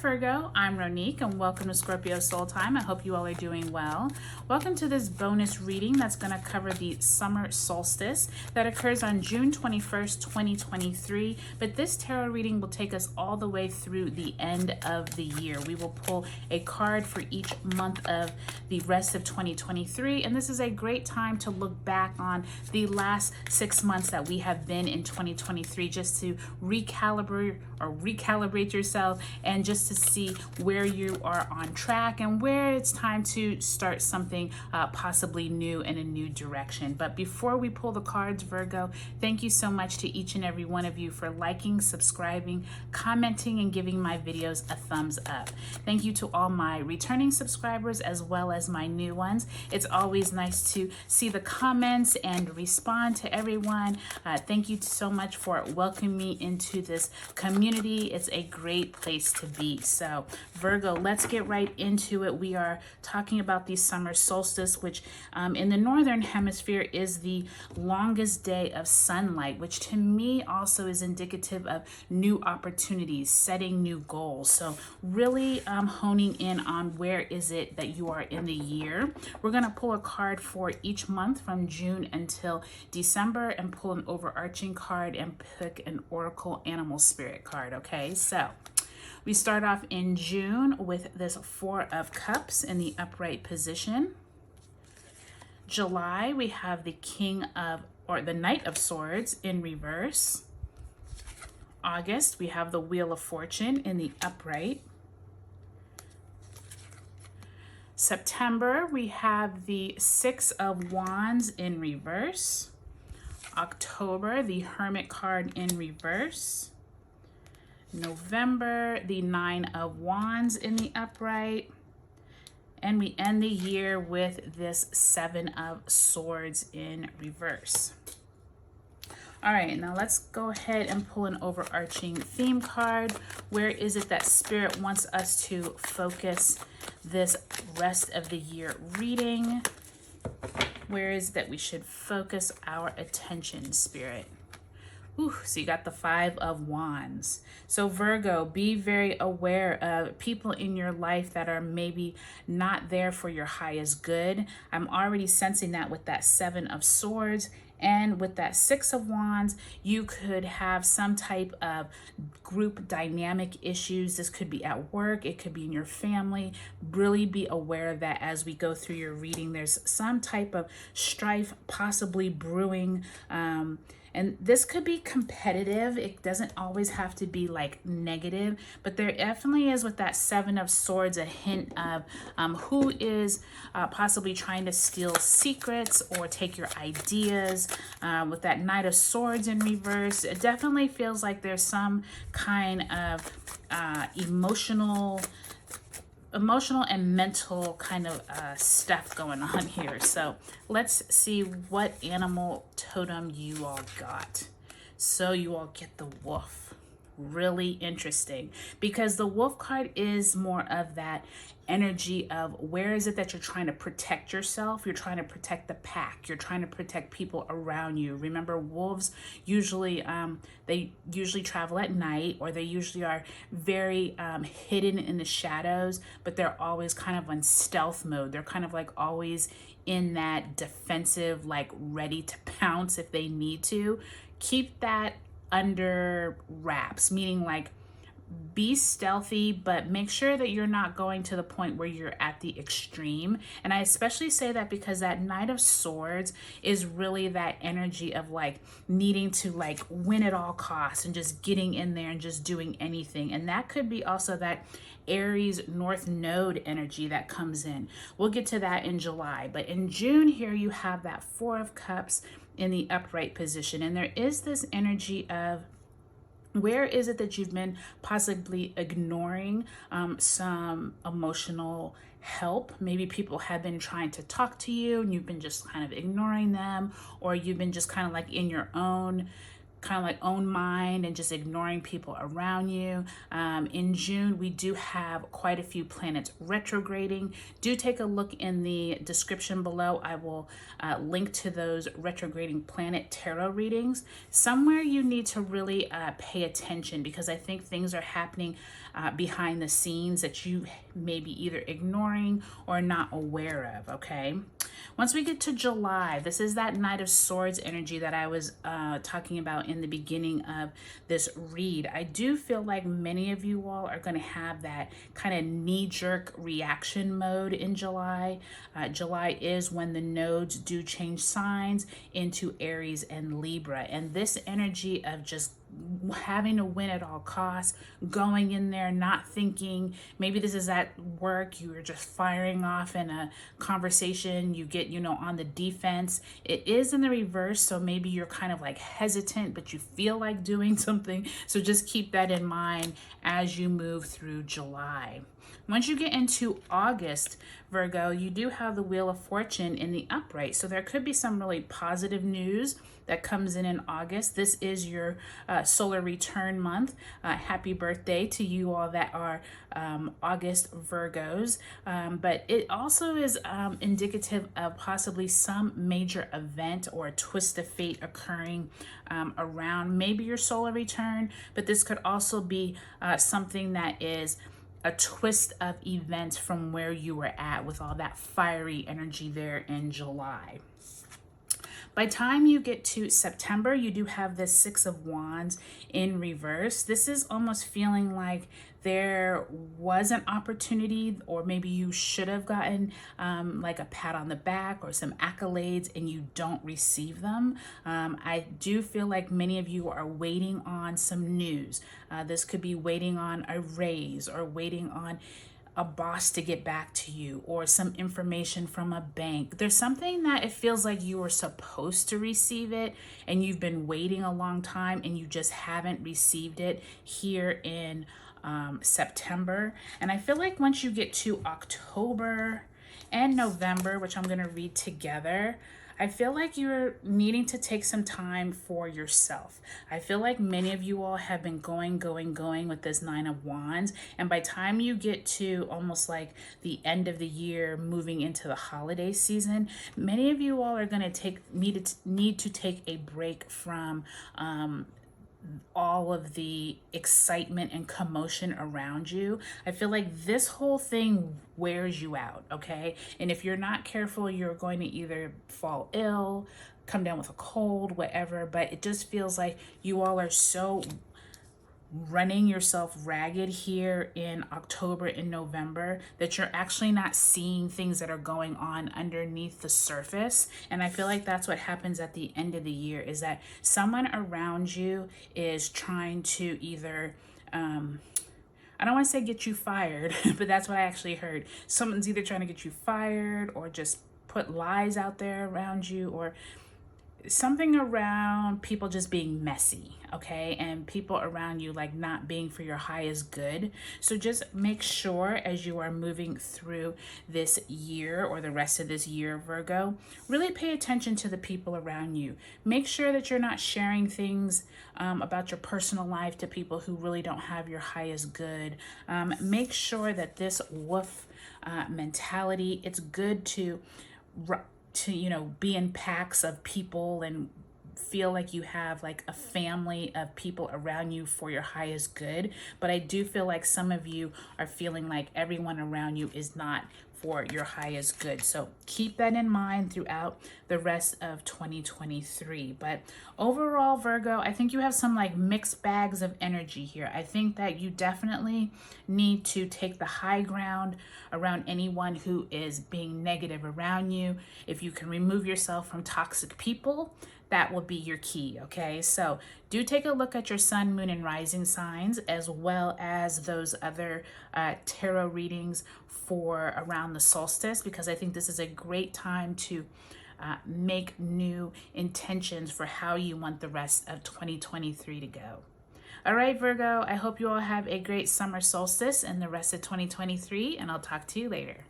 Virgo, I'm Ronique and welcome to Scorpio Soul Time. I hope you all are doing well. Welcome to this bonus reading that's going to cover the summer solstice that occurs on June 21st, 2023. But this tarot reading will take us all the way through the end of the year. We will pull a card for each month of the rest of 2023. And this is a great time to look back on the last 6 months that we have been in 2023, just to recalibrate yourself and just to see where you are on track and where it's time to start something possibly new in a new direction. But before we pull the cards, Virgo, thank you so much to each and every one of you for liking, subscribing, commenting, and giving my videos a thumbs up. Thank you to all my returning subscribers as well as my new ones. It's always nice to see the comments and respond to everyone. Thank you so much for welcoming me into this community. It's a great place to be. So Virgo, let's get right into it. We are talking about the summer solstice, which in the northern hemisphere is the longest day of sunlight, which to me also is indicative of new opportunities, setting new goals. So really honing in on where is it that you are in the year. We're going to pull a card for each month from June until December and pull an overarching card and pick an oracle animal spirit card. Okay, so we start off in June with this Four of Cups in the upright position. July, we have the the Knight of Swords in reverse. August, we have the Wheel of Fortune in the upright. September, we have the Six of Wands in reverse. October, the Hermit card in reverse. November, the Nine of Wands in the upright. And we end the year with this Seven of Swords in reverse. All right, now let's go ahead and pull an overarching theme card. Where is it that Spirit wants us to focus this rest of the year reading? Where is it that we should focus our attention, Spirit? Ooh, so you got the Five of Wands. So Virgo, be very aware of people in your life that are maybe not there for your highest good. I'm already sensing that with that Seven of Swords. And with that Six of Wands, you could have some type of group dynamic issues. This could be at work, it could be in your family. Really be aware of that as we go through your reading. There's some type of strife possibly brewing. And this could be competitive. It doesn't always have to be like negative, but there definitely is with that Seven of Swords a hint of who is possibly trying to steal secrets or take your ideas. With that Knight of Swords in reverse, it definitely feels like there's some kind of emotional and mental kind of stuff going on here. So let's see what animal totem you all got. So you all get the wolf. Really interesting, because the wolf card is more of that energy of where is it that you're trying to protect yourself. You're trying to protect the pack. You're trying to protect people around you. Remember, wolves usually they usually travel at night, or they usually are very hidden in the shadows, but they're always kind of on stealth mode. They're kind of like always in that defensive, like ready to pounce if they need to. Keep that under wraps, meaning like be stealthy, but make sure that you're not going to the point where you're at the extreme. And I especially say that because that Knight of Swords is really that energy of like needing to like win at all costs and just getting in there and just doing anything. And that could be also that Aries North Node energy that comes in. We'll get to that in July. But in June here, you have that Four of Cups in the upright position. And there is this energy of where is it that you've been possibly ignoring some emotional help? Maybe people have been trying to talk to you and you've been just kind of ignoring them, or you've been just kind of like in your own kind of like own mind and just ignoring people around you. In June, we do have quite a few planets retrograding. Do take a look in the description below. I will link to those retrograding planet tarot readings. Somewhere you need to really pay attention, because I think things are happening behind the scenes that you may be either ignoring or not aware of, okay? Once we get to July, this is that Knight of Swords energy that I was talking about in the beginning of this read. I do feel like many of you all are going to have that kind of knee-jerk reaction mode in July. July is when the nodes do change signs into Aries and Libra. And this energy of just having to win at all costs, going in there, not thinking, maybe this is at work, you are just firing off in a conversation, you get, on the defense. It is in the reverse, so maybe you're kind of like hesitant, but you feel like doing something. So just keep that in mind as you move through July. Once you get into August, Virgo, you do have the Wheel of Fortune in the upright. So there could be some really positive news that comes in August. This is your solar return month. Happy birthday to you all that are August Virgos. But it also is indicative of possibly some major event or a twist of fate occurring around maybe your solar return. But this could also be something that is a twist of events from where you were at with all that fiery energy there in July. By the time you get to September, you do have this Six of Wands in reverse. This is almost feeling like there was an opportunity, or maybe you should have gotten like a pat on the back or some accolades and you don't receive them. I do feel like many of you are waiting on some news. This could be waiting on a raise, or waiting on a boss to get back to you, or some information from a bank. There's something that it feels like you were supposed to receive it and you've been waiting a long time and you just haven't received it here in September. And I feel like once you get to October and November, which I'm going to read together, I feel like you're needing to take some time for yourself. I feel like many of you all have been going with this Nine of Wands. And by the time you get to almost like the end of the year, moving into the holiday season, many of you all are going to need to take a break from all of the excitement and commotion around you. I feel like this whole thing wears you out, okay? And if you're not careful, you're going to either fall ill, come down with a cold, whatever, but it just feels like you all are so running yourself ragged here in October and November that you're actually not seeing things that are going on underneath the surface. And I feel like that's what happens at the end of the year, is that someone around you is trying to either I don't want to say get you fired, but that's what I actually heard. Someone's either trying to get you fired or just put lies out there around you, or something around people just being messy, okay? And people around you like not being for your highest good. So just make sure as you are moving through this year, or the rest of this year, Virgo, really pay attention to the people around you. Make sure that you're not sharing things about your personal life to people who really don't have your highest good. Make sure that this wolf mentality, it's good to be in packs of people and feel like you have like a family of people around you for your highest good. But I do feel like some of you are feeling like everyone around you is not for your highest good. So keep that in mind throughout the rest of 2023. But overall, Virgo, I think you have some like mixed bags of energy here. I think that you definitely need to take the high ground around anyone who is being negative around you. If you can remove yourself from toxic people, that will be your key, okay? So do take a look at your sun, moon, and rising signs, as well as those other tarot readings for around the solstice, because I think this is a great time to make new intentions for how you want the rest of 2023 to go. All right, Virgo, I hope you all have a great summer solstice and the rest of 2023, and I'll talk to you later.